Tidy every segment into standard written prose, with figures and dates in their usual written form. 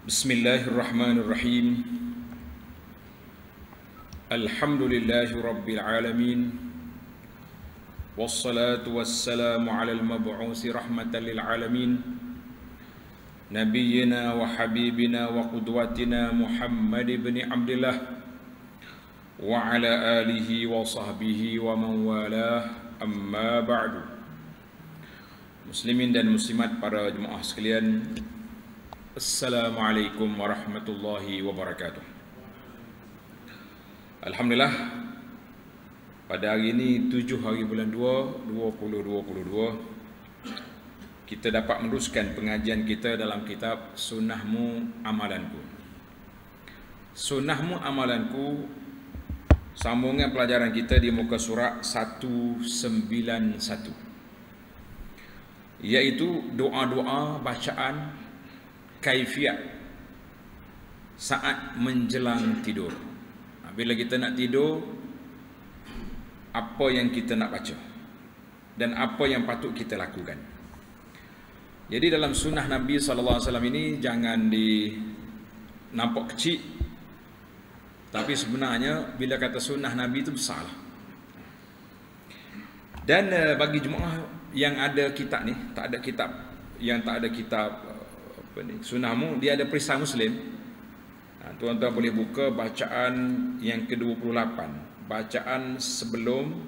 Bismillahirrahmanirrahim. Alhamdulillahi rabbil alamin. Wassalatu wassalamu ala al-mab'usi rahmatan lil alamin. Nabiyyina wa habibina wa qudwatina Muhammad ibn Abdullah wa ala alihi wa sahbihi wa man walah, amma ba'du. Muslimin dan muslimat, para jemaah sekalian, Assalamualaikum warahmatullahi wabarakatuh. Alhamdulillah, pada hari ini 7 hari bulan 2 2022, kita dapat meneruskan pengajian kita dalam kitab Sunnahmu Amalanku. Sunnahmu Amalanku, sambungan pelajaran kita di muka surat 191, iaitu doa-doa bacaan kaifiat saat menjelang tidur. Bila kita nak tidur, apa yang kita nak baca dan apa yang patut kita lakukan. Jadi dalam sunnah Nabi SAW ini jangan nampak kecil, tapi sebenarnya bila kata sunnah Nabi itu besar. Dan bagi jemaah yang ada kitab ni, tak ada kitab Sunnahmu, dia ada perisai Muslim. Tuan-tuan boleh buka bacaan yang ke-28, bacaan sebelum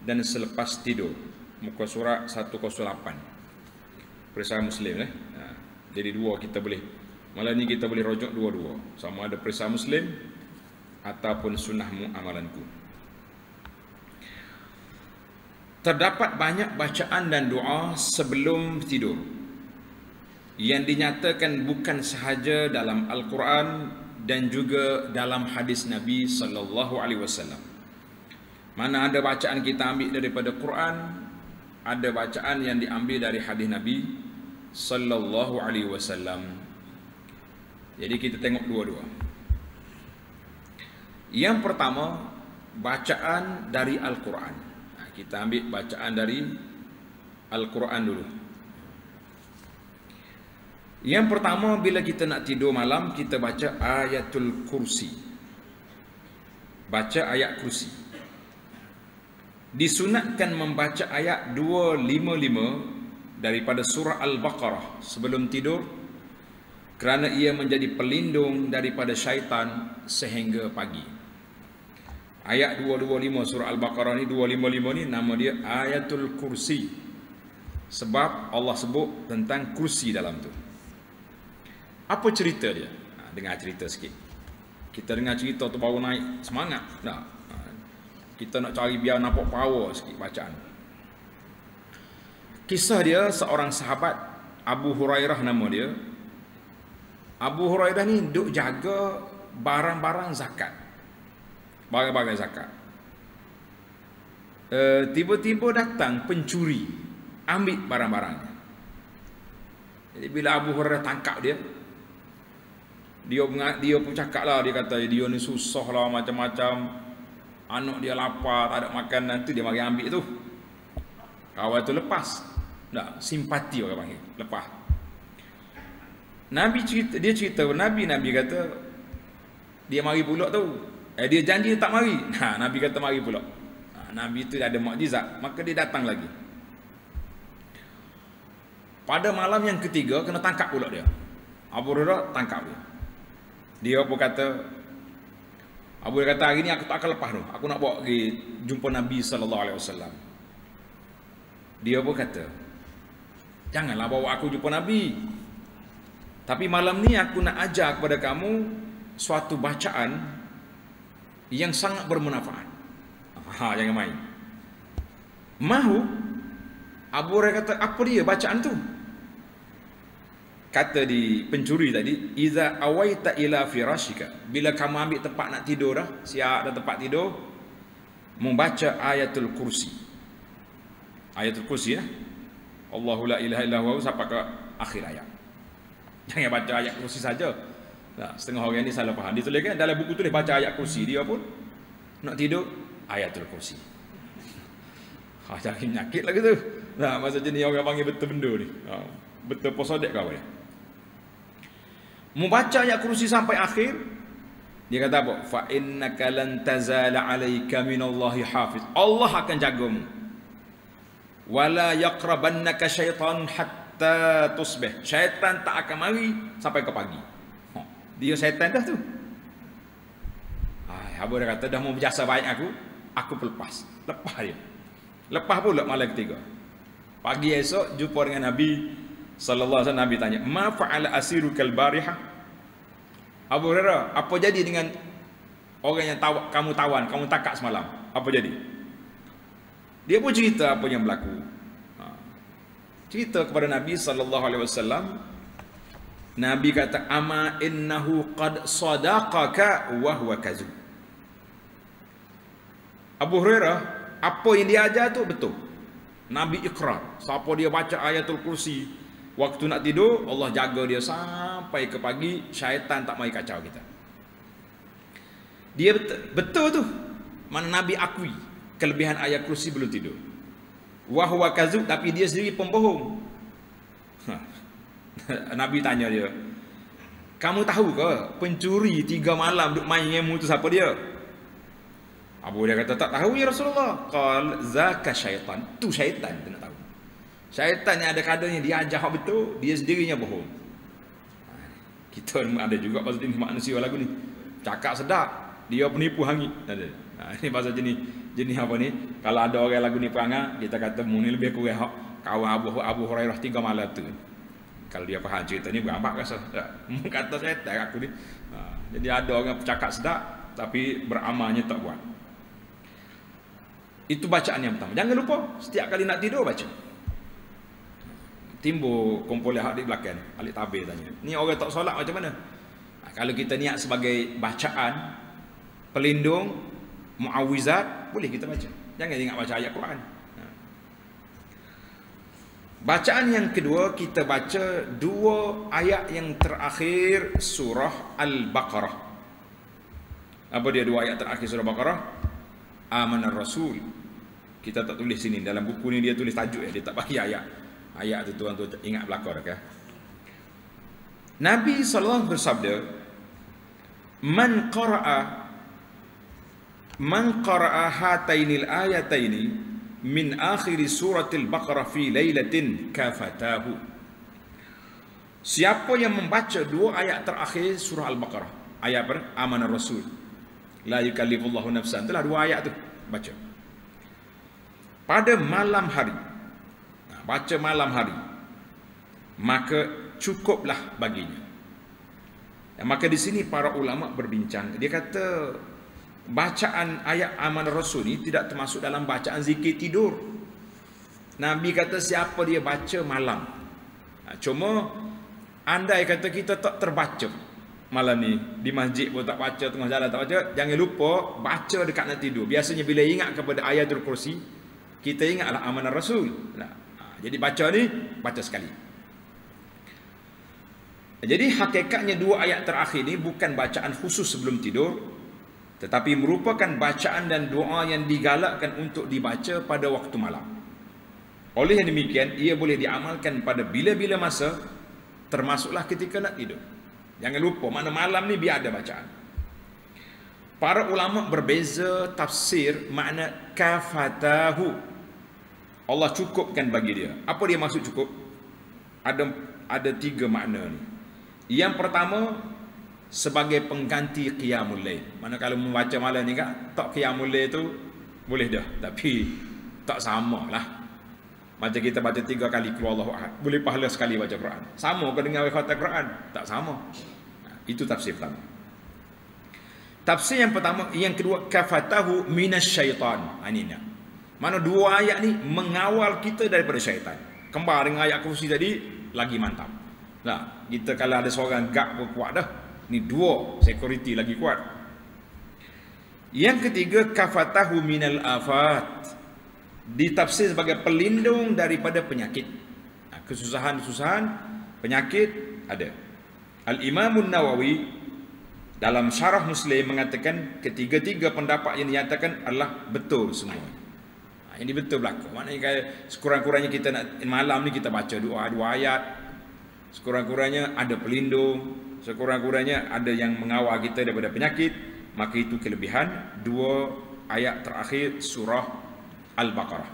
dan selepas tidur, muka surat 108, perisai Muslim. Jadi dua kita boleh, malam ni kita boleh rujuk dua-dua, sama ada perisai Muslim ataupun Sunnahmu Amalanku. Terdapat banyak bacaan dan doa sebelum tidur yang dinyatakan bukan sahaja dalam Al-Quran dan juga dalam hadis Nabi sallallahu alaihi wasallam. Mana ada bacaan kita ambil daripada Quran, ada bacaan yang diambil dari hadis Nabi sallallahu alaihi wasallam. Jadi kita tengok dua-dua. Yang pertama, bacaan dari Al-Quran. Kita ambil bacaan dari Al-Quran dulu. Yang pertama, bila kita nak tidur malam, kita baca ayatul kursi. Baca ayat kursi. Disunatkan membaca ayat 255 daripada surah Al-Baqarah sebelum tidur, kerana ia menjadi pelindung daripada syaitan sehingga pagi. Ayat 225 surah Al-Baqarah ni, 255 ni nama dia ayatul kursi, sebab Allah sebut tentang kursi dalam tu. Apa cerita dia? Dengar cerita sikit. Kita dengar cerita tu baru naik semangat. Kita nak cari biar nampak power sikit bacaan. Kisah dia, seorang sahabat, Abu Hurairah nama dia. Abu Hurairah ni duk jaga barang-barang zakat. Barang-barang zakat. Tiba-tiba datang pencuri, ambil barang-barangnya. Jadi bila Abu Hurairah tangkap dia pun cakap lah, dia kata dia ni susah lah macam-macam, anak dia lapar, tak ada makan, nanti dia mari ambil tu. Kawan tu lepas. Tak, simpati orang panggil, lepas. Dia cerita Nabi kata dia mari pula tu. Dia janji tak mari. Nabi kata mari pula. Nabi tu ada mukjizat, maka dia datang lagi. Pada malam yang ketiga kena tangkap pula dia. Abu Hurairah tangkap dia. Dia pun kata, Abu Hurairah kata, hari ni aku tak akan lepas tu. Aku nak bawa pergi jumpa Nabi sallallahu alaihi wasallam. Dia pun kata, janganlah bawa aku jumpa Nabi. Tapi malam ni aku nak ajar kepada kamu suatu bacaan yang sangat bermanfaat. Jangan main. Mahu? Abu Hurairah kata, apa dia bacaan tu? Kata di pencuri tadi, iza awaita ila firashika, bila kamu ambil tempat nak tidur dah, siap dah tempat tidur, membaca ayatul kursi. Ayatul kursi ya. Allahu la ilaha illa huwa sampai ke akhir ayat. Jangan baca ayat kursi saja. Setengah orang ni salah faham. Dituliskan dalam buku tulis baca ayat kursi, dia pun nak tidur ayatul kursi. Jangan penyakit lagi tu. Masa jenis orang panggil betul benda ni. Betul posodek kau ya. Membaca ayat kursi sampai akhir, dia kata apa? Fa innaka lan tazala 'alaika minallahi hafiz. Allah akan jagamu. Wala yaqrabannaka syaitan hatta tusbih. Syaitan tak akan mari sampai ke pagi. Dia syaitan dah tu. Abu dia kata dah mau berjasa baik aku lepas dia. Lepas pula malam ketiga. Pagi esok jumpa dengan Nabi sallallahu alaihi wasallam. Nabi tanya, "Ma fa'ala asirukal barihah?" Abu Hurairah, apa jadi dengan orang yang kamu tawan, kamu takak semalam? Apa jadi? Dia pun cerita apa yang berlaku. Cerita kepada Nabi sallallahu alaihi wasallam. Nabi kata, "Ama innahu qad sadaqaka wa huwa kazub." Abu Hurairah, apa yang dia ajar tu betul. Nabi ikrar. Siapa dia baca ayatul kursi waktu nak tidur, Allah jaga dia sampai ke pagi, syaitan tak mai kacau kita. Dia betul tu. Mana Nabi akui kelebihan ayat kursi belum tidur. Wa huwa kazub, tapi dia sendiri pembohong. Nabi tanya dia, "Kamu tahu ke pencuri 3 malam duk main ilmu tu siapa dia?" Abu dia kata, "Tak tahu ya Rasulullah." Qal zaka syaitan. Tu syaitan tu nak tahu. Syaitan yang ada kadarnya dia ajar hak betul, dia sendirinya bohong. Kita ada juga pasal jenis manusia lagu ni. Cakap sedap, dia penipu hangit. Ada. Ini pasal jenis apa ni? Kalau ada orang lagu ni perangai, kita kata mu ni lebih kurang hak kawan Abu Hurairah 3 malam tu. Kalau dia faham cerita ni berambak rasa. Mu kata syaitan aku ni. Jadi ada orang cakap sedap tapi beramalnya tak buat. Itu bacaan yang pertama. Jangan lupa setiap kali nak tidur baca. Timbul kumpul hak di belakang. Alik tabir tanya, "Ni orang tak solat macam mana?" Kalau kita niat sebagai bacaan pelindung, muawwizat, boleh kita baca. Jangan ingat baca ayat Quran. Bacaan yang kedua, kita baca 2 ayat yang terakhir surah Al-Baqarah. Apa dia 2 ayat terakhir surah Al-Baqarah? Amanar Rasul. Kita tak tulis sini, dalam buku ni dia tulis tajuk ya, dia tak bagi ayat. Ayat tu tuan tu ingat belakang dah. Nabi sallallahu bersabda, Man qara'a hatainil ayataini min akhir suratil Baqarah fi lailatin kafatahu. Siapa yang membaca 2 ayat terakhir surah Al-Baqarah, ayat ber Amanar Rasul, la yukallifullahu nafsan, itulah 2 ayat tu baca pada malam hari. Baca malam hari, maka cukuplah baginya. Maka di sini para ulama berbincang. Dia kata bacaan ayat Amanah Rasul ni tidak termasuk dalam bacaan zikir tidur. Nabi kata siapa dia baca malam. Cuma andai kata kita tak terbaca malam ni, di masjid pun tak baca, tengah jalan tak baca, jangan lupa baca dekat nak tidur. Biasanya bila ingat kepada ayatul kursi, kita ingatlah Amanah Rasul. Jadi baca ni, baca sekali. Jadi hakikatnya 2 ayat terakhir ni bukan bacaan khusus sebelum tidur, tetapi merupakan bacaan dan doa yang digalakkan untuk dibaca pada waktu malam. Oleh yang demikian, ia boleh diamalkan pada bila-bila masa, termasuklah ketika nak tidur. Jangan lupa, mana malam ni biar ada bacaan. Para ulama berbeza tafsir makna kafatahu. Allah cukupkan bagi dia. Apa dia maksud cukup? Ada 3 makna ni. Yang pertama, sebagai pengganti qiyamul lail. Mana kalau membaca malam ni kan, tak qiyamul lail tu boleh dah, tapi tak samalah. Macam kita baca 3 kali qul huwallahu ahad, boleh pahala sekali baca Quran. Sama ke dengan khatam Quran? Tak sama. Itu tafsir pertama. Tafsir yang pertama, yang kedua, kafatahu minasyaitan. Ini mana 2 ayat ni mengawal kita daripada syaitan. Kembar dengan ayat kursi tadi, lagi mantap. Nah, kita kalau ada seorang gap pun kuat dah. Ni 2 security lagi kuat. Yang ketiga, kafatahu minal afat. Ditafsir sebagai pelindung daripada penyakit. Kesusahan-kesusahan, penyakit ada. Al-Imam Nawawi dalam syarah Muslim mengatakan ketiga-tiga pendapat yang dinyatakan adalah betul semua. Ini betul berlaku. Maknanya sekurang-kurangnya kita nak malam ni kita baca 2 ayat. Sekurang-kurangnya ada pelindung. sekurang-kurangnya ada yang mengawal kita daripada penyakit, maka itu kelebihan 2 ayat terakhir surah Al-Baqarah.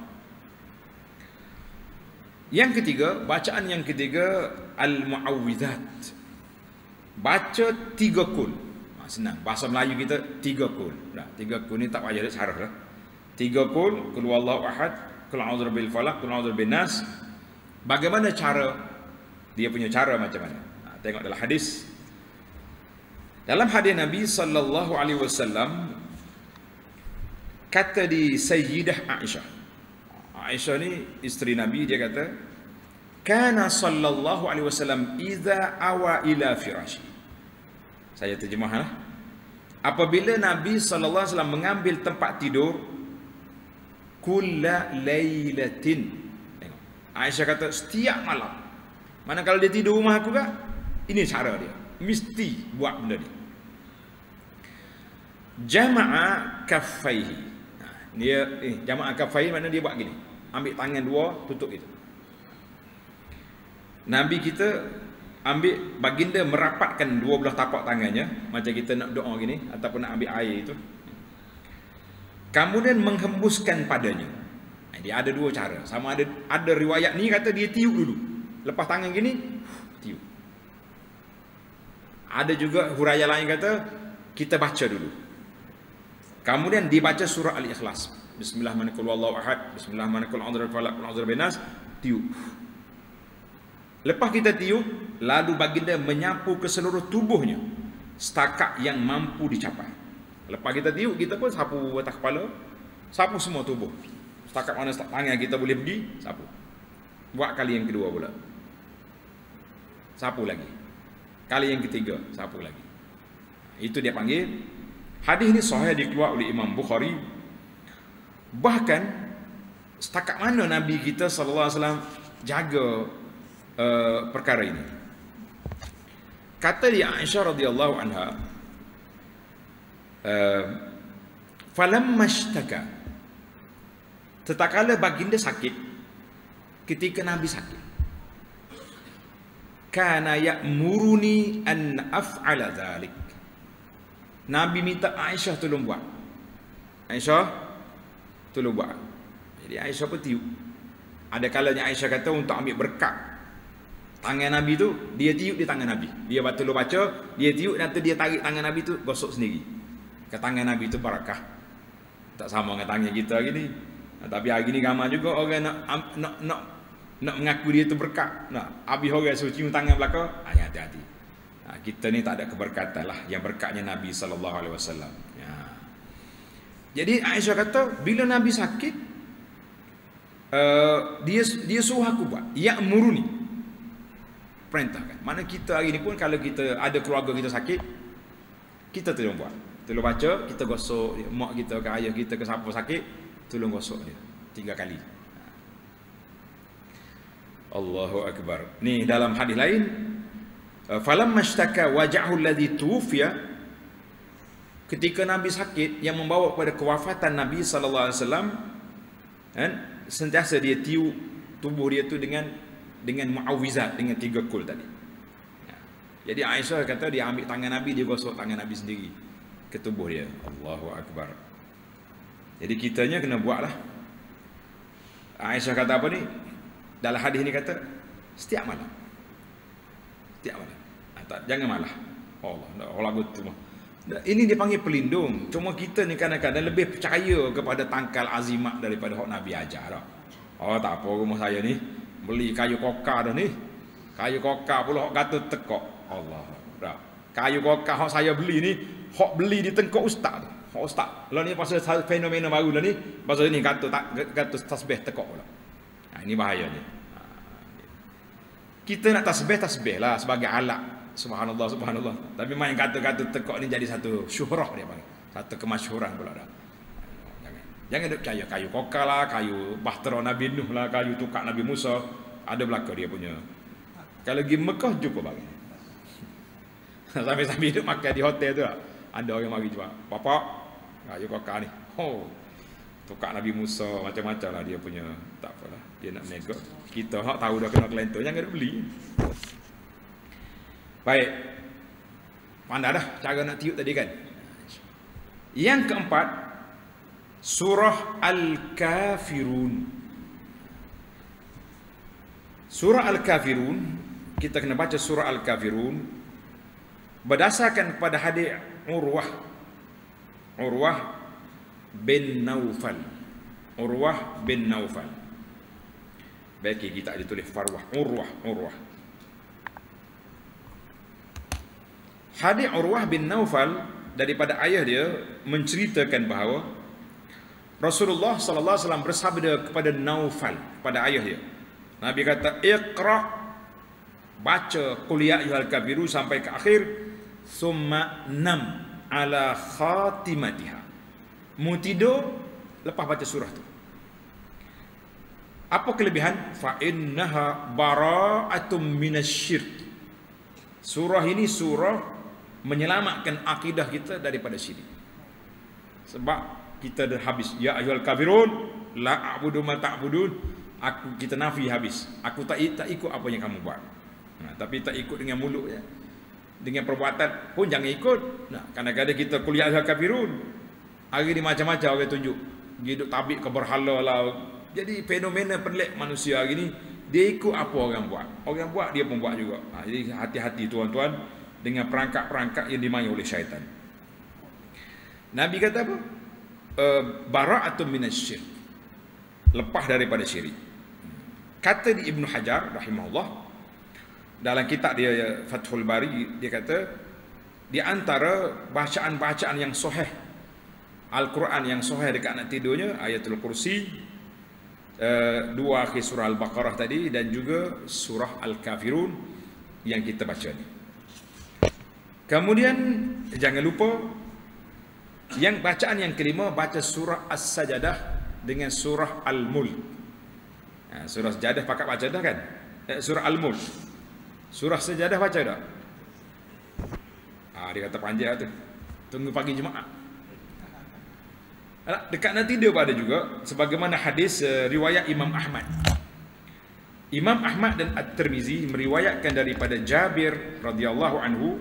Yang ketiga, bacaan yang ketiga Al-Mu'awwidzat. Baca 3 kul. Senang, bahasa Melayu kita 3 kul. Nah, 3 kul ni tak payah dah syarah dah. 3 kul, qul huwallahu ahad, qul a'udzu birabbil falaq, qul a'udzu birabbin nas. Bagaimana cara? Dia punya cara macam mana? Tengok dalam hadis. Dalam hadis Nabi sallallahu alaihi wasallam kata di Sayyidah Aisyah. Aisyah ni isteri Nabi, dia kata, "Kana sallallahu alaihi wasallam idza awa ila firashi." Saya terjemahlah. Apabila Nabi sallallahu alaihi wasallam mengambil tempat tidur, kulla lailatin. Tengok. Aisyah kata setiap malam. Mana kalau dia tidur rumah aku kah? Ini cara dia. Mesti buat benda ni. Jama'a kaffaihi. Dia jama'a kaffaihi makna dia buat gini. Ambil tangan 2, tutup itu. Nabi kita ambil, baginda merapatkan 12 tapak tangannya macam kita nak doa gini ataupun nak ambil air itu. Kemudian menghembuskan padanya. Dia ada 2 cara. Sama ada riwayat ni kata dia tiup dulu. Lepas tangan gini, tiup. Ada juga huraian lain kata kita baca dulu. Kemudian dibaca surah Al-Ikhlas. Bismillahirrahmanirrahim. Bismillahirrahmanirrahim. Tiup. Lepas kita tiup, lalu baginda menyapu ke seluruh tubuhnya setakat yang mampu dicapai. Lepas kita tiup, kita pun sapu atas kepala, sapu semua tubuh. Setakat mana tangan kita boleh pergi, sapu. Buat kali yang kedua pula. Sapu lagi. Kali yang ketiga, sapu lagi. Itu dia panggil. Hadis ini sahih dikeluar oleh Imam Bukhari. Bahkan setakat mana Nabi kita sallallahu alaihi wasallam jaga perkara ini. Kata dia Aisyah radhiyallahu anha, falamma ishtaka, tatkala baginda sakit, ketika Nabi sakit, kana ya'muruni an af'ala dhalik. Nabi minta Aisyah tolong buat. Aisyah tolong buat. Jadi Aisyah pun tiup. Ada kalanya Aisyah kata untuk ambil berkat tangan Nabi tu, dia tiup di tangan Nabi. Dia tolong baca, dia tiup, nanti dia tarik tangan Nabi tu, gosok sendiri. Ke tangan Nabi tu barakah. Tak sama dengan tangan kita gini. Tapi hari ni ramai juga orang nak mengaku dia tu berkat. Nak habis orang suruh cium tangan belakang, hati-hati. Kita ni tak ada keberkatan lah, yang berkatnya Nabi sallallahu alaihi wasallam. Jadi Aisyah kata bila Nabi sakit, dia suruh aku buat, ya'muruni, perintahkan. Mana kita hari ni pun kalau kita ada keluarga kita sakit, kita tolong buat, tolong baca, kita gosok mak kita ke ayah kita ke siapa sakit, tolong gosok dia 3 kali. Allahu akbar. Ni dalam hadis lain, falamma ishtaka waj'ahu alladhi tuwfiya, ketika Nabi sakit yang membawa kepada kewafatan Nabi sallallahu alaihi wasallam, kan, sentiasa dia tiup tubuh dia tu dengan muawwizat, dengan 3 kul tadi. Jadi Aisyah kata dia ambil tangan Nabi, dia gosok tangan Nabi sendiri ke tubuh dia. Allahu akbar. Jadi kitanya kena buatlah. Aisyah kata apa ni? Dalam hadis ni kata setiap malam. Setiap malam. Jangan malah. Allah lagu tu. Ini dipanggil pelindung. Cuma kita ni kadang-kadang lebih percaya kepada tangkal azimat daripada hak Nabi ajar dah. Oh tak apa, rumah saya ni beli kayu kokar dah ni. Kayu kokar pula hak kata tekok. Allah. Dah. Kayu kokar hak saya beli ni, hak beli di tengkok ustaz tu. Hak ustaz. Lah ni pasal fenomena baru lah ni, pasal ni kata tasbih tekok pula. Ini bahayanya. Kita nak tasbih lah sebagai alat. Subhanallah, subhanallah. Tapi main kata-kata tekok ni jadi satu syuhrah dia panggil. Satu kemasyhuran pula dah. Jangan duk percaya kayu kokar lah, kayu bahtera Nabi Nuh lah, kayu tukak Nabi Musa. Ada belaka dia punya. Kalau pergi Mekah jumpa bagi. Sampai-sampai duk makan di hotel tu lah. Ada orang mari jual. Bapak, kayu kokar ni. Oh. Tukak Nabi Musa, macam-macam lah dia punya. Tak apalah. Dia nak nego. Kita hak tahu dah kena kelentor, jangan duk beli. Baik. Pandai dah cara nak tiup tadi kan. Yang keempat, surah Al-Kafirun. Surah Al-Kafirun, kita kena baca surah Al-Kafirun berdasarkan pada hadis Urwah bin Naufal. Urwah bin Naufal. Baik, kita ada tulis Farwah. Urwah. Hadis Urwah bin Naufal daripada ayah dia menceritakan bahawa Rasulullah sallallahu alaihi wasallam bersabda kepada Naufal, pada ayah dia. Nabi kata, "Iqra", baca qul ya ayyuhal kafirun sampai ke akhir, "Summa nam ala khatimatiha". Mu tidur lepas baca surah tu. Apa kelebihan? Fa innaha bara'atum minasyirik. Surah ini surah menyelamatkan akidah kita daripada syirik. Sebab kita dah habis ya ayyuhal kafirun la a'budu ma ta'budun, kita nafi habis. Aku tak ikut apa yang kamu buat. Tapi tak ikut dengan mulut ya. Dengan perbuatan pun jangan ikut. Kadang-kadang kita kuliah ayyuhal kafirun, hari ni macam-macam orang tunjuk. Hidup tabik ke berhala lah. Jadi fenomena pelik manusia hari ni, dia ikut apa orang buat. Orang buat dia pun buat juga. Jadi hati-hati tuan-tuan dengan perangkap-perangkap yang dimain oleh syaitan. Nabi kata apa? Bara'atun minasyirik. Lepas daripada syirik. Kata di Ibnu Hajar rahimahullah dalam kitab dia Fathul Bari, dia kata di antara bacaan-bacaan yang sahih Al-Quran yang sahih dekat nak tidurnya Ayatul Kursi, dua akhir surah Al-Baqarah tadi, dan juga surah Al-Kafirun yang kita baca ni. Kemudian jangan lupa yang bacaan yang kelima, baca surah As-Sajadah dengan surah Al-Mulk. Surah Sajadah pakat baca dah kan? Surah Al-Mulk. Surah Sajadah baca dah? Dia kata panjang tu. Tunggu pagi Jumaat. Dekat nanti dia ada juga sebagaimana hadis riwayat Imam Ahmad. Imam Ahmad dan At-Tirmizi meriwayatkan daripada Jabir radhiyallahu anhu,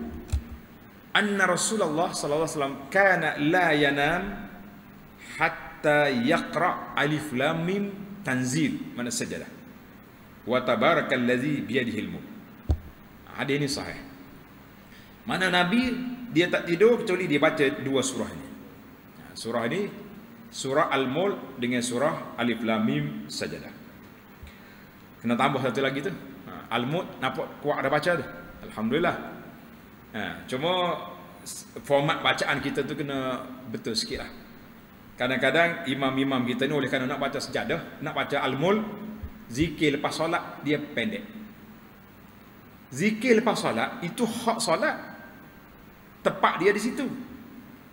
anna Rasulullah sallallahu alaihi wasallam kana la yanam hatta yaqra alif lam mim tanzil mana sajadah wa tabarakallazi biyadihi al-mulk. Hadis ini sahih. Mana Nabi dia tak tidur kecuali dia baca dua surah ini. Surah ini surah Al-Mulk dengan surah Alif Lam Mim Sajadah. Kena tambah satu lagi tu. Al-Mulk nampak kuat dah baca tu. Alhamdulillah. Cuma format bacaan kita tu kena betul sikit lah. Kadang-kadang imam-imam kita ni oleh kerana nak baca sejadah, nak baca Al-Mulk, zikir lepas solat dia pendek. Zikir lepas solat itu hak solat, tepat dia di situ.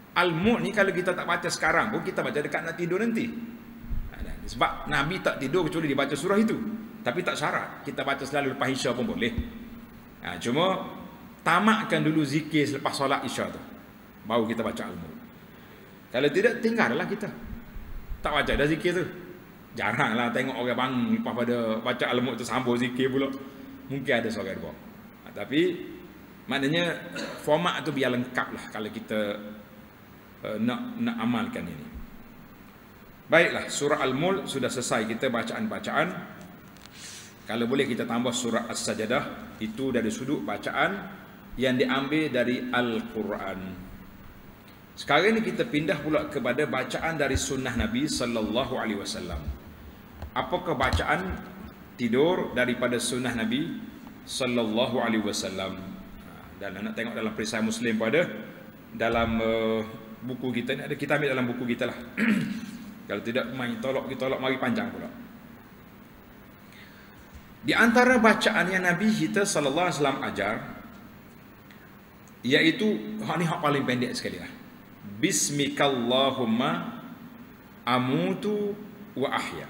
Al-Mulk ni kalau kita tak baca sekarang pun kita baca dekat nak tidur nanti. Sebab Nabi tak tidur kecuali dia baca surah itu. Tapi tak syarat kita baca selalu lepas Isya pun boleh. Cuma tamatkan dulu zikir selepas solat Isya tu, baru kita baca Al-Mulk. Kalau tidak, tinggallah kita. Tak baca dah zikir tu. Jaranglah tengok orang bangun lepas pada baca Al-Mulk tu sambung zikir pula. Mungkin ada seorang buat. Tapi maknanya format tu biar lengkap lah kalau kita nak amalkan ini. Baiklah, surah Al-Mulk sudah selesai kita bacaan-bacaan. Kalau boleh kita tambah surah As-Sajadah, itu dari sudut bacaan yang diambil dari Al-Quran. Sekarang ini kita pindah pula kepada bacaan dari sunnah Nabi sallallahu alaihi wasallam. Apakah bacaan tidur daripada sunnah Nabi sallallahu alaihi wasallam? Dan nak tengok dalam perisai Muslim pada dalam buku kita ni ada, kita ambil dalam buku kita lah. Kalau tidak main tolak mari panjang pula. Di antara bacaan yang Nabi kita sallallahu alaihi wasallam ajar, iaitu ni hak paling pendek sekali lah. Bismikallahumma amutu wa ahya.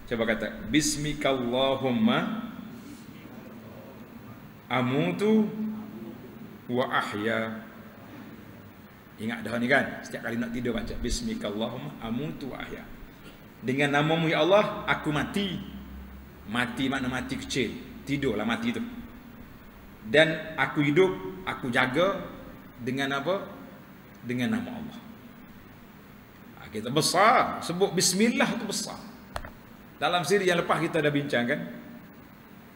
Coba kata Bismikallahumma amutu wa ahya. Ingat dah ni kan, setiap kali nak tidur baca Bismikallahumma amutu wa ahya. Dengan namamu ya Allah aku mati. Mati makna mati kecil, tidurlah mati tu. Dan aku hidup, aku jaga dengan apa? Dengan nama Allah. Kita besar, sebut bismillah tu besar. Dalam siri yang lepas kita dah bincang kan,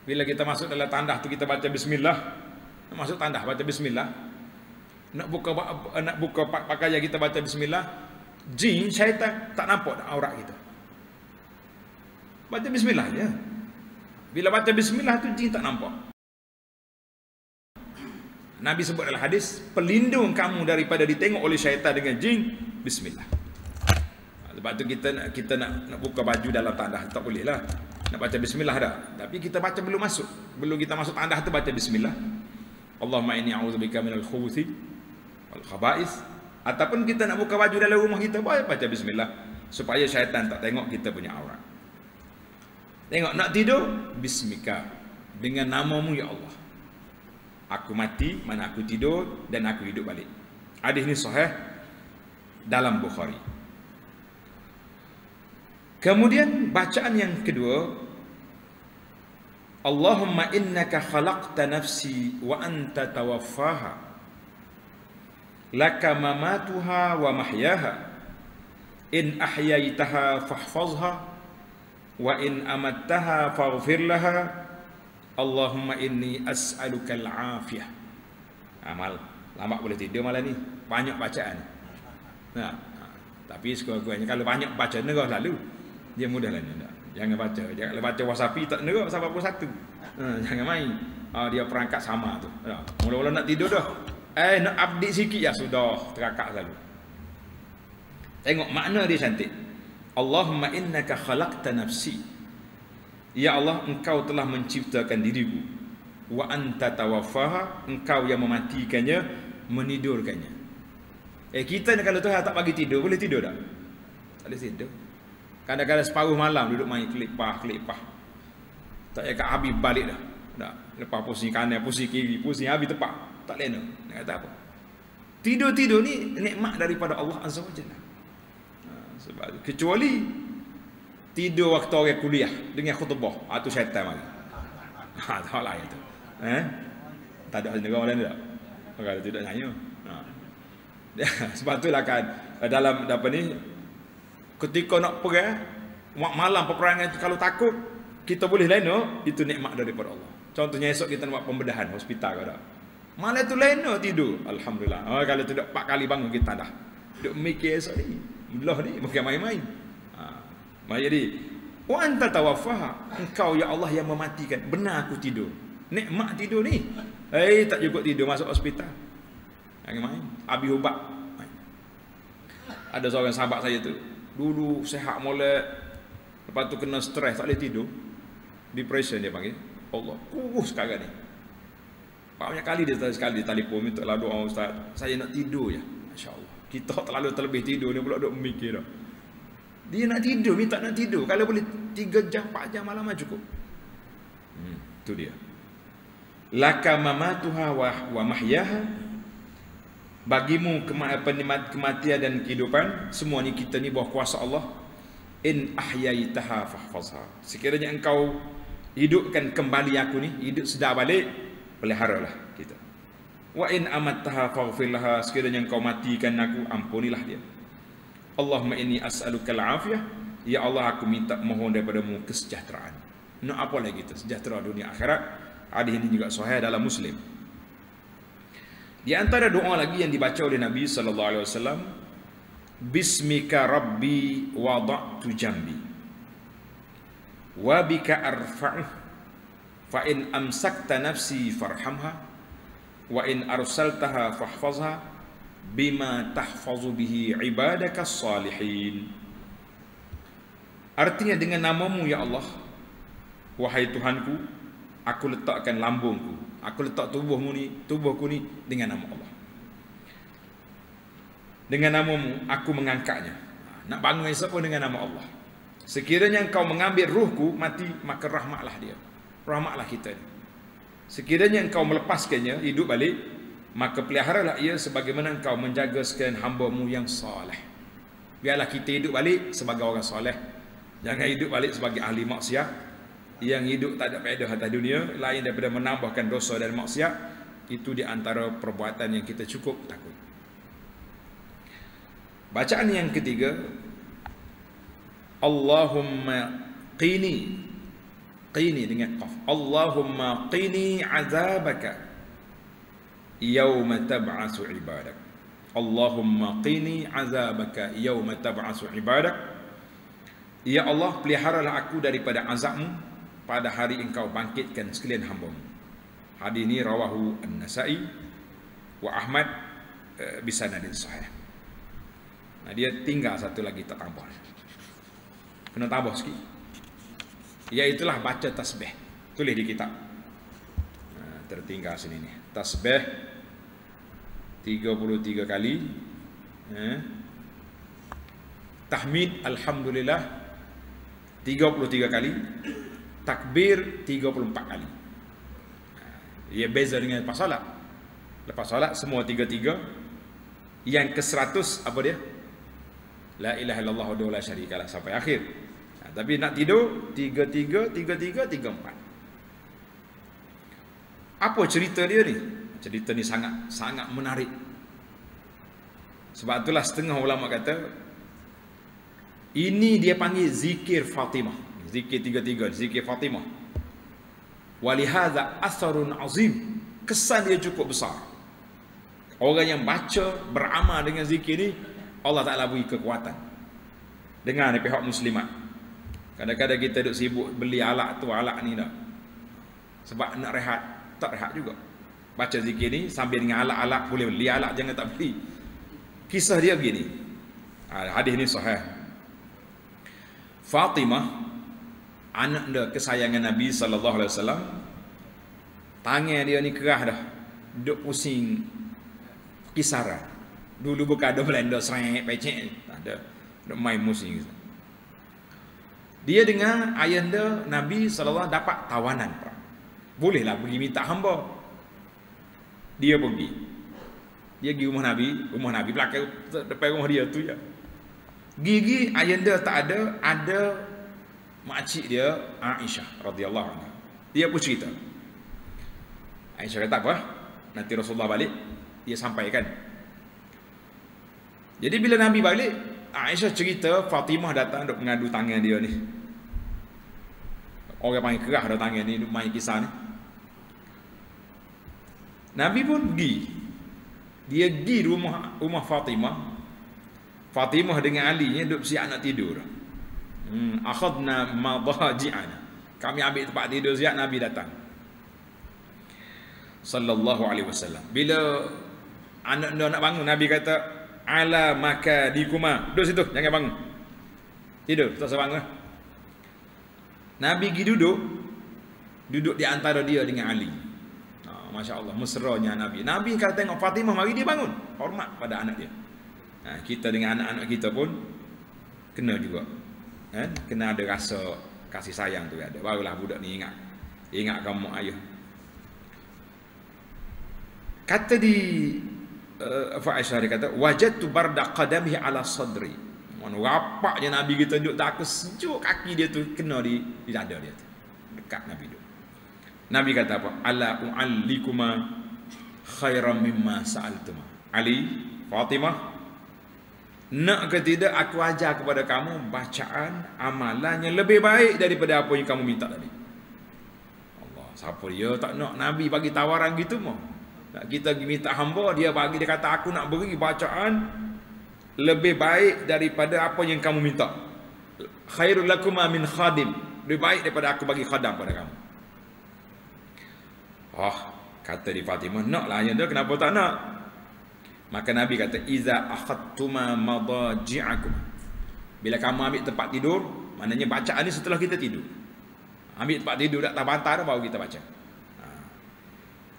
bila kita masuk dalam tandah tu kita baca bismillah. Masuk tandah baca bismillah. Nak buka pakaian kita baca bismillah. Jin, syaitan tak nampak dah aurat kita. Baca bismillah je. Bila baca bismillah tu jin tak nampak. Nabi sebut dalam hadis, pelindung kamu daripada ditengok oleh syaitan dengan jin, bismillah. Sebab tu kita nak buka baju dalam tandah tak boleh lah. Nak baca bismillah dah. Tapi kita baca belum masuk. Belum kita masuk tandah tu baca bismillah. Allahumma inni a'udzubika minal khubuthi wal khaba'ith. Ataupun kita nak buka baju dalam rumah kita, baca bismillah supaya syaitan tak tengok kita punya aurat. Tengok nak tidur, bismika, dengan namamu ya Allah. Aku mati, mana aku tidur dan aku hidup balik. Hadis ni sahih dalam Bukhari. Kemudian bacaan yang kedua, Allahumma innaka khalaqta nafsi wa anta tawaffaha laka mamatuha wa mahyaha in ahyaitaha fahfazha wa in amattaha faghfir laha Allahumma inni as'aluka al-afiyah. Amal lambat boleh tidur malam ni, banyak bacaan. Tapi sekurang-kurangnya kalau banyak baca nerah lalu dia mudah lah. Jangan baca. Jangan baca wasapi tak nerah sampai pukul 1. Jangan main. Dia perangkat sama tu. Mula-mula nak tidur dah. Nak update sikit ya sudah terakak selalu. Tengok makna dia cantik. Allahumma innaka khalaqta nafsi. Ya Allah, engkau telah menciptakan diriku. Wa anta tawaffaha, engkau yang mematikannya, menidurkannya. Kita ni kalau Tuhan tak bagi tidur, boleh tidur tak? Tak boleh tidur. Kadang-kadang separuh malam duduk main kelipah. Tak payah kat habis balik dah. Lepas pusing kanan, pusing kiri, pusing habis tepat. Tak lena. Nak kata apa? Tidur-tidur ni nikmat daripada Allah Azza wa Jalla. Sebab kecuali tidur waktu orang kuliah dengan khutbah, tu syaitan mari. Tak lain tu. Tak ada negara lain tak? Kalau tidak nyanyi. Sebab itulah kan dalam apa ni, ketika nak perang malam peperangan itu, kalau takut kita boleh lena, itu nikmat daripada Allah. Contohnya esok kita nak buat pembedahan hospital ke tak? Malam tu lena tidur, alhamdulillah. Kalau tidak 4 kali bangun kita dah. Duk mikir esok ni. Belah ni bukan main-main. Jadi wa anta tawaffaha, engkau ya Allah yang mematikan. Benar aku tidur. Nikmat tidur ni. Tak cukup tidur masuk hospital. Jangan main. Habis ubat. Ada seorang sahabat saya tu, dulu sihat molek, lepas tu kena stres, tak boleh tidur. Depression dia panggil. Allah, sekarang ni. Banyak kali dia telefon minta lah doa, ustaz. Saya nak tidur je. Masya-Allah. Kita terlebih tidur ni pula duk memikir dah. Dia nak tidur, minta nak tidur. Kalau boleh 3 jam, 4 jam malam cukup. Tu dia. Laka mamatuha wa mahyaha. Bagimu kematian dan kehidupan, semua ni kita ni bawah kuasa Allah. In ahyaitaha fahfazha. Sekiranya engkau hidupkan kembali aku ni, hidup sedar balik, peliharalah kita. Wa in amattaha faghfir laha, sekiranya engkau matikan aku, ampunilah dia. Allahumma inni as'aluka al-afiyah. Ya Allah, aku minta mohon daripadamu kesejahteraan. Nak apa lagi kita? Sejahtera dunia akhirat. Hadis ini juga sahih dalam Muslim. Di antara doa lagi yang dibaca oleh Nabi sallallahu alaihi wasallam, Bismika Rabbi wada'tu jambi wa bika arfa'uh fa in amsakta nafsi farhamha wa in arsaltaha fahfazha bima tahfazu bihi ibadakas salihin. Artinya, dengan namamu ya Allah, wahai Tuhanku, aku letakkan lambungku, aku letak tubuhku ni dengan nama Allah. Dengan namamu aku mengangkatnya. Nak bangun esok pun dengan nama Allah. Sekiranya engkau mengambil ruhku mati, maka rahmatlah dia. Rahmatlah kita ni. Sekiranya engkau melepaskannya hidup balik, maka peliharalah ia sebagaimana engkau menjaga sekalian hamba-Mu yang soleh. Biarlah kita hidup balik sebagai orang soleh. Jangan hidup balik sebagai ahli maksiat. yang hidup tak ada faedah atas dunia, lain daripada menambahkan dosa dan maksiat, itu di antara perbuatan yang kita cukup takut. Bacaan yang ketiga, Allahumma qini, qini dengan qaf, Allahumma qini azabaka yauma tab'asu ibadak. Allahumma qini azabaka yauma tab'asu ibadak. Ya Allah, peliharalah aku daripada azabmu pada hari engkau bangkitkan sekalian hamba-Mu. Hadis ini rawahu An-Nasa'i wa Ahmad bisanadin sahih. Nah, dia tinggal satu lagi tak tambah. Kena tambah sikit. Iaitulah baca tasbih. Tulis di kitab. Nah, tertinggal sini ni. Tasbih 33 kali. Tahmid alhamdulillah 33 kali. Takbir 34 kali. Ia beza dengan lepas solat. Lepas solat semua 33. Yang ke-100 apa dia? La ilaha illallah wa la syarikalah sampai akhir. Tapi nak tidur 33 33 34. Apa cerita dia ni? Cerita ni sangat menarik. Sebab itulah setengah ulama kata ini dia panggil zikir Fatimah. Zikir 33, zikir Fatimah. Walihadza atharun azim. Kesan dia cukup besar. Orang yang baca, beramal dengan zikir ni, Allah Ta'ala beri kekuatan. Dengar ni pihak muslimat. Kadang-kadang kita duduk sibuk beli alat tu, alat ni dah. Sebab nak rehat, tak rehat juga. Baca zikir ni sambil dengan alat-alat, boleh beli alat, jangan tak beli. Kisah dia begini. Hadis ni sahih. Fatimah, anak dia kesayangan Nabi SAW, tangan dia ni kerah dah. Duduk pusing kisaran. Dulu bukan ada blender sereng pecek, tak ada. Duk main musik. Dia dengar ayahanda Nabi SAW dapat tawanan perang. Bolehlah pergi minta hamba. Dia pergi. Dia pergi rumah Nabi belakang depan rumah dia tu ya. Gigi ayahanda tak ada makcik dia Aisyah radhiyallahu anha. Dia pun cerita. Aisyah kata apa? Nanti Rasulullah balik, dia sampaikan. Jadi bila Nabi balik, Aisyah cerita Fatimah datang duk mengadu tangan dia ni. Orang panggil kerah dah tangan ni, duk main kisah ni. Nabi pun pergi. Dia pergi rumah Fatimah. Fatimah dengan Ali ni duk siap nak tidur. Akhadna madaji'ana. Kami ambil tempat tidur siap, Nabi datang. Sallallahu alaihi wasallam. Bila anak dia nak bangun, Nabi kata, ala makadikuma, duduk situ, jangan bangun. Tidur, tak usah bangun. Nabi pergi duduk di antara dia dengan Ali. Masya Allah, mesranya Nabi. Nabi kalau tengok Fatimah, mari dia bangun. Hormat pada anak dia. Kita dengan anak-anak kita pun kena juga. Kena ada rasa kasih sayang tu ada. Barulah budak ni ingat kamu ayah. Kata di Aisyah dia kata, wajadtu barda qadamihi ala sadri. Mana rapak je Nabi kita duduk, tak sejuk kaki dia tu kena di dada dia tu. Dekat Nabi tu. Nabi kata apa? Ala u'allikuma khairan mimma sa'altuma. Ali, Fatimah, nak ke tidak aku ajar kepada kamu bacaan amalan yang lebih baik daripada apa yang kamu minta tadi. Allah, siapa dia tak nak Nabi bagi tawaran gitu mah. Kita minta hamba, dia bagi, dia kata aku nak beri bacaan lebih baik daripada apa yang kamu minta. Khairul lakuma min khadim, lebih baik daripada aku bagi khadam pada kamu. Kata di Fatimah, naklah ayah, kenapa tak nak? Maka Nabi kata, iza akhadtuma madaji'akum. Bila kamu ambil tempat tidur, maknanya bacaan ni setelah kita tidur. Ambil tempat tidur dak bantar baru kita baca.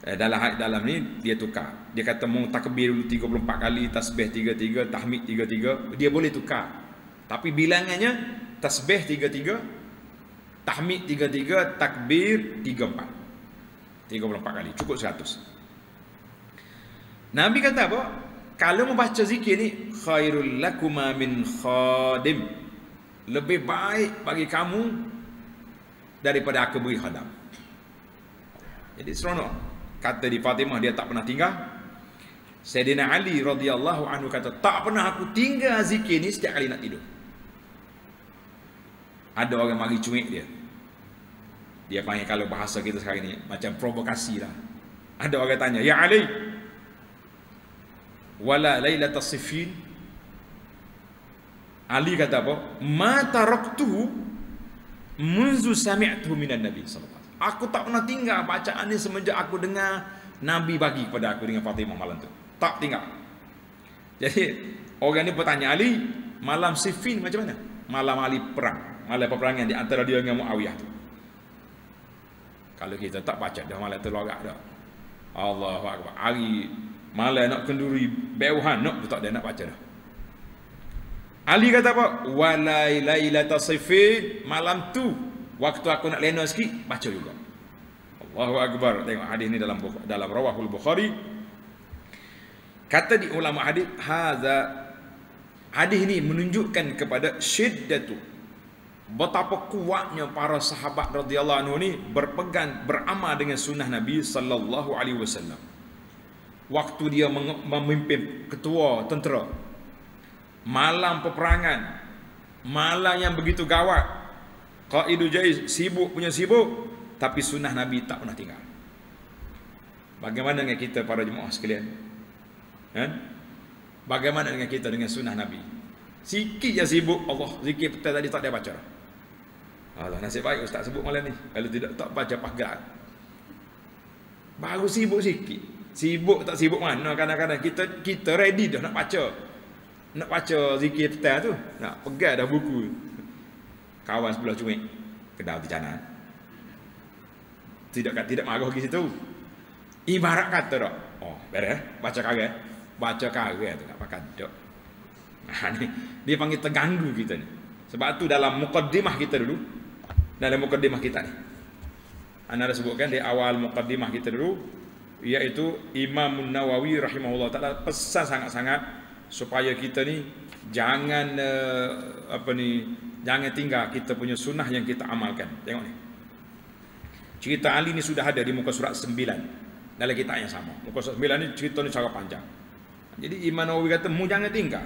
Dalam ni dia tukar. Dia kata mau takbir dulu 34 kali, tasbih 33, tahmid 33, dia boleh tukar. Tapi bilangannya tasbih 33, tahmid 33, takbir 34. 34 kali, cukup 100. Nabi kata apa? Kalau membaca zikir ni, khairul lakuma min khadim. Lebih baik bagi kamu daripada aku beri khadam. Jadi seronok. Kata di Fatimah dia tak pernah tinggal. Sayyidina Ali radhiyallahu anhu kata, tak pernah aku tinggal zikir ni setiap kali nak tidur. Ada orang mari cuik dia. Dia panggil, kalau bahasa kita sekarang ni, macam provokasi lah. Ada orang tanya, ya Ali, wala lailatas siffin. Ali kata apa? Ma taraktuhu munzu sami'tuhu minan Nabi sallallahu alaihi wasallam. Aku tak pernah tinggal bacaan ni semenjak aku dengar Nabi bagi kepada aku dengan Fatimah malam tu. Tak tinggal. Jadi orang ni bertanya, Ali, malam Siffin macam mana? Malam Ali perang, malam peperangan di antara dia dengan Muawiyah tu. Kalau kita tak baca dah malam tu lorak dah. Allahu akbar. Hari malam nak kenduri beuhan nak tak dia nak baca dah. Ali kata apa? Walai lailatas siffin, malam tu waktu aku nak lena sikit baca juga. Allahu akbar. Tengok hadis ni dalam Rawahul Bukhari. Kata di ulama hadis, hadis ni menunjukkan kepada syiddatu, betapa kuatnya para sahabat radhiyallahu anhu ni beramal dengan sunnah Nabi sallallahu alaihi wasallam. Waktu dia memimpin ketua tentera, malam peperangan, malam yang begitu gawat, Qaidu Jais sibuk, tapi sunnah Nabi tak pernah tinggal. Bagaimana dengan kita para jemaah sekalian? Bagaimana dengan kita dengan sunnah Nabi? Sikit je sibuk, Allah zikir petang tadi tak ada baca. Allah, nasib baik ustaz sebut malam ni. Kalau tidak tak baca pagar. Baru sibuk sikit. Sibuk tak sibuk mana kadang-kadang kita ready dah nak baca. Nak baca zikir petang tu, nak pegang dah buku. Kawan sebelah cuik kedai di kanan. Tidak marah ke situ. Ibarat kata dak. Oh, beres baca karya. Baca karya tu tak pakai dak. Nah, ni dia panggil terganggu kita ni. Sebab tu dalam muqaddimah kita dulu, dalam muqaddimah kita ni, anda dah sebutkan di awal muqaddimah kita dulu, iaitu Imam Nawawi rahimahullah taala pesan sangat-sangat supaya kita ni jangan jangan tinggal kita punya sunnah yang kita amalkan. Tengok ni, cerita Ali ni sudah ada di muka surat 9 dalam kitab yang sama. Muka surat 9 ni cerita ni cara panjang. Jadi Imam Nawawi kata mu jangan tinggal.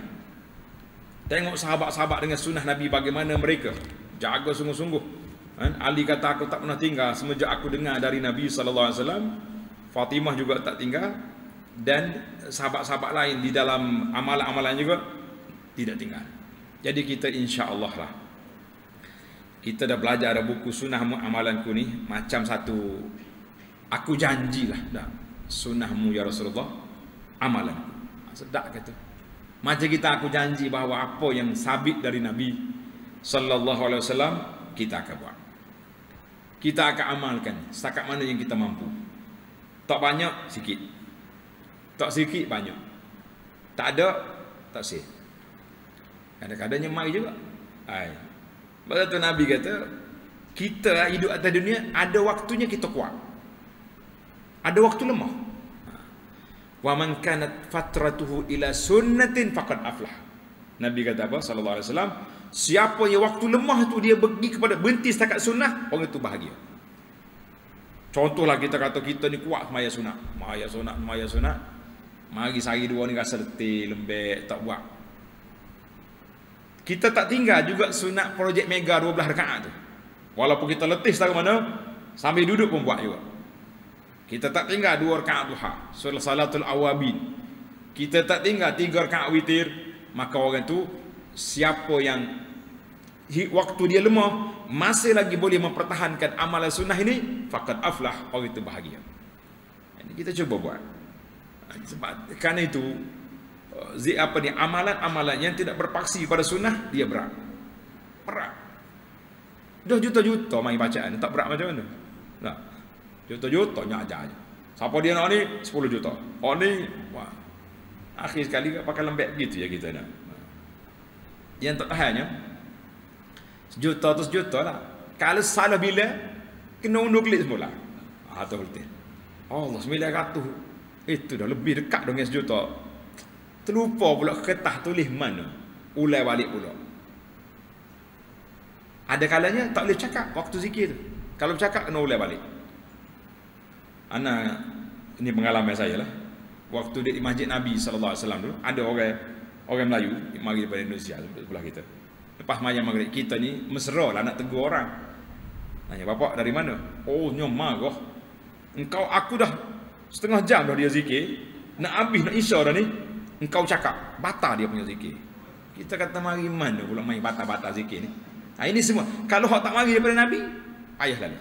Tengok sahabat-sahabat dengan sunnah Nabi bagaimana mereka jaga sungguh-sungguh. Ali kata aku tak pernah tinggal semenjak aku dengar dari Nabi sallallahu alaihi wasallam. Fatimah juga tak tinggal, dan sahabat-sahabat lain di dalam amalan-amalan juga tidak tinggal. Jadi kita insya-Allah lah, kita dah belajar ada buku sunnah amalanku ni macam satu, aku janjilah dah sunnahmu ya Rasulullah amalanku. Sedap kata. Macam kita aku janji bahawa apa yang sabit dari Nabi sallallahu alaihi wasallam kita akan buat. Kita akan amalkan setakat mana yang kita mampu. Tak banyak, sikit. Tak sikit, banyak. Tak ada, tak sih. Kadang-kadangnya mai juga. Sebab tu Nabi kata, kita hidup atas dunia ada waktunya kita kuat. Ada waktu lemah. Wa man kanat fatratuhu ila sunnatin faqad aflah. Nabi kata apa sallallahu alaihi wasallam, siapa yang waktu lemah tu dia pergi kepada berhenti setakat sunnah, orang itu bahagia. Contohlah kita kata kita ni kuat semaya sunat. Mari sehari dua ni rasa letih, lembek, tak buat. Kita tak tinggal juga sunat projek mega 12 rakaat tu. Walaupun kita letih setara mana, sambil duduk pun buat juga. Kita tak tinggal 2 rakaat duha, salatul awabin. Kita tak tinggal 3 rakaat witir. Maka orang tu, siapa yang waktu dia lemah masih lagi boleh mempertahankan amalan sunnah ini, faqad aflah, orang itu bahagia. Ini kita cuba buat. Sebab kerana itu amalan-amalan yang tidak berpaksi pada sunnah, dia berat. Dah juta-juta main bacaan, tak berat macam mana? Nah, juta-juta nyajar je. Siapa dia nak ni 10 juta. Oh ni wah. Akhir sekali pakai lembek begitu ya kita nak. Yang tak tahannya sejuta tu sejuta lah. Kalau salah bila kena undur klik semula. Atau betul. Allah 900. Itu dah lebih dekat dengan sejuta. Terlupa pula kertas tulis mana. Ulai balik pula. Ada kalanya tak boleh cakap waktu zikir tu. Kalau bercakap kena ulang balik. Ana ini pengalaman saya lah. Waktu dia di Masjid Nabi sallallahu alaihi wasallam dulu, ada orang Melayu mari daripada Indonesia sebelah kita. Lepas mayang maghrib kita ni mesra lah nak tegur orang. Tanya, "Bapak dari mana?" "Oh, nyom marah. Engkau aku dah setengah jam dah dia zikir, nak habis nak isya dah ni. Engkau cakap batal dia punya zikir." Kita kata mari mana pula main batal-batal zikir ni. Ini semua. Kalau hak tak mari daripada Nabi, payah lagi.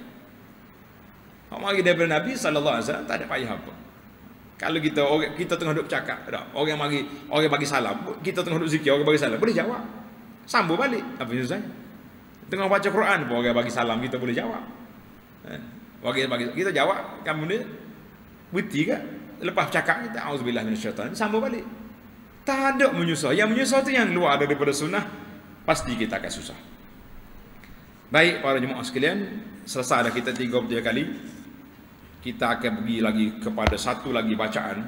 Hak mari daripada Nabi sallallahu alaihi wasallam tak ada payah apa. Kalau kita tengah duk bercakap, orang bagi salam, kita tengah duk zikir, orang bagi salam, boleh jawab. Sambung balik. Apa yang susah? Tengah baca Quran pun orang bagi salam, kita boleh jawab. Kita jawab, kamu ni betul ke? Lepas cakap kita auzubillah minasyaitan, sambung balik. Tak ada menyusah. Yang menyusah tu yang luar daripada sunnah, pasti kita akan susah. Baik para jemaah sekalian, selesai dah kita 33 kali. Kita akan pergi lagi kepada satu lagi bacaan.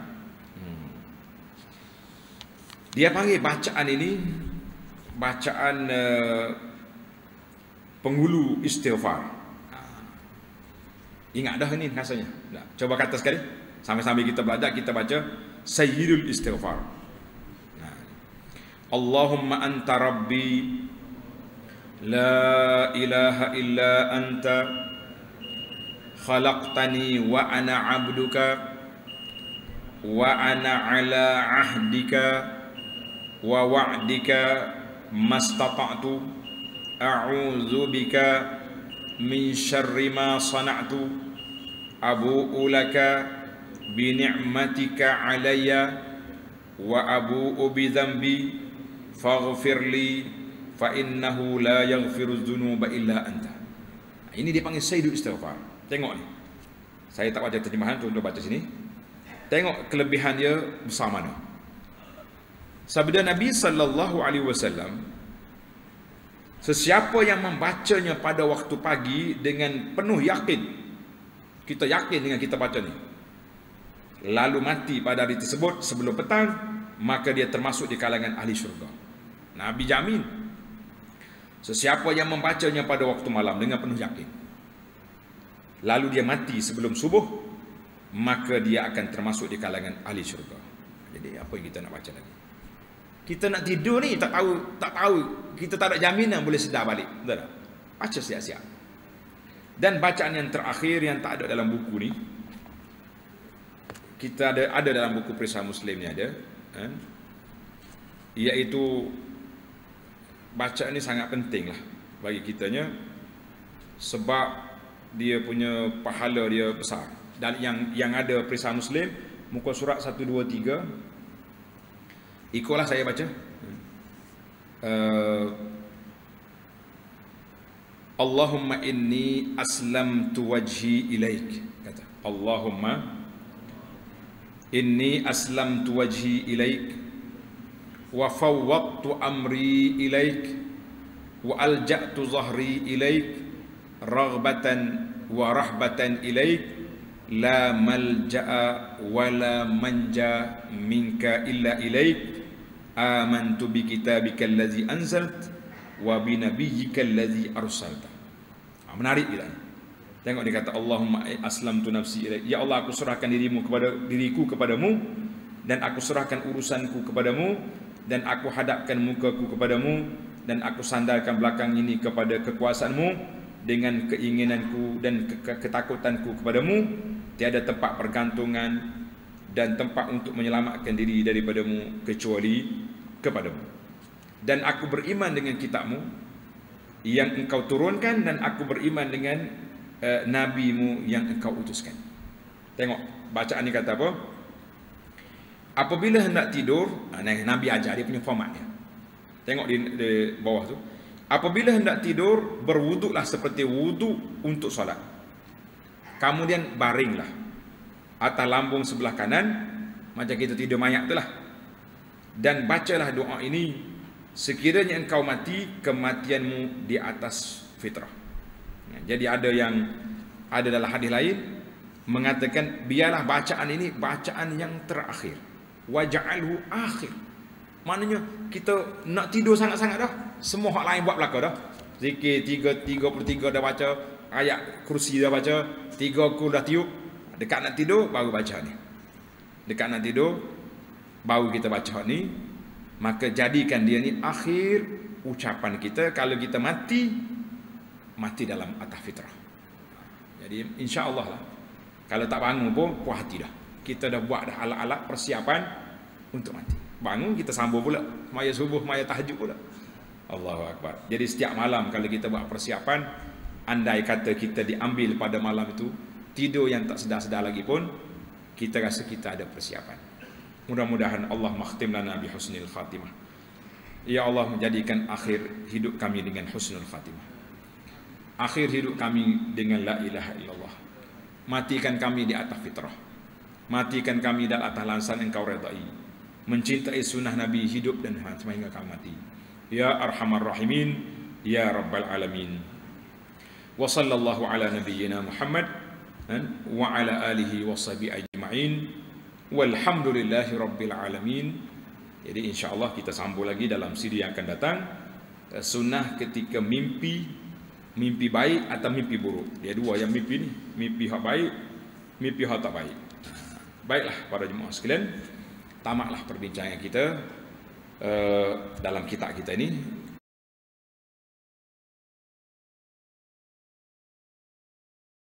Dia panggil bacaan ini bacaan penghulu istighfar. Ingat dah ni rasanya. Coba kata sekali. Sambil-sambil kita belajar, kita baca Sayyidul Istighfar. Allahumma anta rabbi la ilaha illa anta khalaqtani wa ana abduka wa ana ala ahdika wa wa'dika mastata'tu a'udzu bika min syarri ma sana'tu abu'u laka bi ni'matika alayya wa abu'u bi dhanbi faghfirli fa innahu la yaghfiru dzunuba illa anta. Ini dia panggil Sayyidul Istighfar. Tengok ni. Saya tak baca terjemahan, tuan-tuan baca sini. Tengok kelebihan dia besar mana. Sabda Nabi sallallahu alaihi wasallam, sesiapa yang membacanya pada waktu pagi dengan penuh yakin, kita yakin dengan kita baca ni, lalu mati pada hari tersebut sebelum petang, maka dia termasuk di kalangan ahli syurga. Nabi jamin. Sesiapa yang membacanya pada waktu malam dengan penuh yakin, lalu dia mati sebelum subuh, maka dia akan termasuk di kalangan ahli syurga. Jadi apa yang kita nak baca lagi? Kita nak tidur ni tak tahu, kita tak ada jaminan boleh sedar balik. Betul tak? Baca siap-siap. Dan bacaan yang terakhir yang tak ada dalam buku ni, kita ada dalam buku Perisai Muslim ni ada, iaitu bacaan ni sangat penting lah bagi kitanya, sebab dia punya pahala dia besar. Dan yang ada Perisai Muslim, muka surat 123, ikutlah saya baca. Allahumma inni aslamtu wajhi ilaik. Kata Allahumma inni aslamtu wajhi ilaik wa fawwadtu amri ilaik wa alja'tu zahri ilaik raghbatan wa rahbatan ilaik la malja'a wa la manja minka illa ilaik amantu bi kitabika allazi anzalt wa bi nabiyyika allazi arsalta. Menarik kita. Tengok dia kata Allahumma aslamtu nafsi ilaik. Ya Allah, aku serahkan diriku kepadamu, dan aku serahkan urusanku kepadamu, dan aku hadapkan mukaku kepadamu, dan aku sandarkan belakang ini kepada kekuasaanmu. Dengan keinginanku dan ketakutanku kepadamu, tiada tempat pergantungan dan tempat untuk menyelamatkan diri daripadamu kecuali kepadamu. Dan aku beriman dengan kitabmu yang engkau turunkan, dan aku beriman dengan nabimu yang engkau utuskan. Tengok bacaan ni kata apa? Apabila hendak tidur, Nabi ajar dia punya formatnya. Tengok di bawah tu. Apabila hendak tidur, berwuduklah seperti wuduk untuk solat. Kemudian baringlah atas lambung sebelah kanan, macam kita tidur mayat itulah. Dan bacalah doa ini, sekiranya engkau mati, kematianmu di atas fitrah. Jadi ada dalam hadis lain mengatakan, biarlah bacaan ini bacaan yang terakhir. Waja'alhu akhir. Maknanya kita nak tidur sangat-sangat dah, semua hak lain buat belakang dah. Zikir 33 dah baca, ayat kursi dah baca, 3 kul dah tiup, dekat nak tidur baru baca ni. Dekat nak tidur baru kita baca ni. Maka jadikan dia ni akhir ucapan kita kalau kita mati dalam atas fitrah. Jadi insya-Allah lah. Kalau tak bangun pun puas hati dah. Kita dah buat dah alat-alat persiapan untuk mati. Bangun kita sambung pula maya subuh, maya tahajud pula. Allahu akbar. Jadi setiap malam kalau kita buat persiapan, andai kata kita diambil pada malam itu tidur yang tak sedar-sedar lagi pun, kita rasa kita ada persiapan. Mudah-mudahan Allah makhtim lana bi husnil khatimah. Ya Allah, menjadikan akhir hidup kami dengan husnul khatimah. Akhir hidup kami dengan la ilaha illallah. Matikan kami di atas fitrah. Matikan kami di atas lansan Engkau redai. Mencintai sunnah Nabi hidup dan sehingga kami mati. Ya Arhamar Rahimin, Ya Rabbal Alamin. Wa sallallahu ala nabiyyina Muhammad wa ala alihi wa sahbihi ajma'in. Walhamdulillahi Rabbil Alamin. Jadi insya-Allah kita sambung lagi dalam siri yang akan datang. Sunnah ketika mimpi baik atau mimpi buruk. Dia dua yang mimpi ni, mimpi hak baik, mimpi hak tak baik. Baiklah para jemaah sekalian, tamatlah perbincangan kita dalam kitab kita ini.